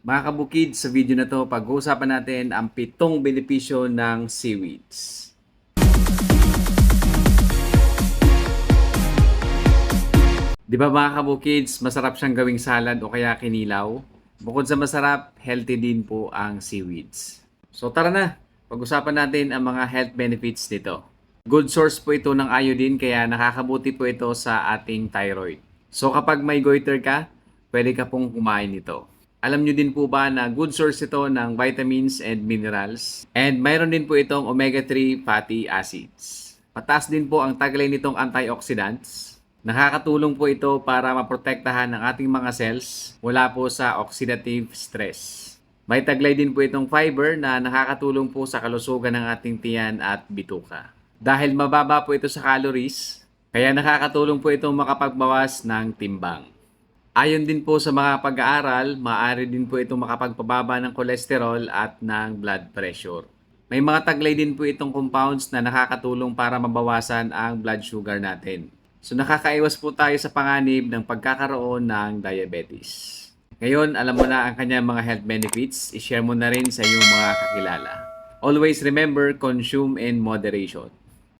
Mga kabukid, sa video na to, pag-uusapan natin ang 7 benepisyo ng seaweeds. Di ba mga kabukids, masarap siyang gawing salad o kaya kinilaw? Bukod sa masarap, healthy din po ang seaweeds. So tara na, pag-usapan natin ang mga health benefits nito. Good source po ito ng iodine kaya nakakabuti po ito sa ating thyroid. So kapag may goiter ka, pwede ka pong kumain nito. Alam nyo din po ba na good source ito ng vitamins and minerals? And mayroon din po itong omega-3 fatty acids. Mataas din po ang taglay nitong antioxidants. Nakakatulong po ito para maprotektahan ang ating mga cells mula po sa oxidative stress. May taglay din po itong fiber na nakakatulong po sa kalusugan ng ating tiyan at bituka. Dahil mababa po ito sa calories, kaya nakakatulong po itong makapagbawas ng timbang. Ayon din po sa mga pag-aaral, maaari din po itong makapagpababa ng kolesterol at ng blood pressure. May mga taglay din po itong compounds na nakakatulong para mabawasan ang blood sugar natin. So nakakaiwas po tayo sa panganib ng pagkakaroon ng diabetes. Ngayon, alam mo na ang kanyang mga health benefits, i-share mo na rin sa iyong mga kakilala. Always remember, consume in moderation.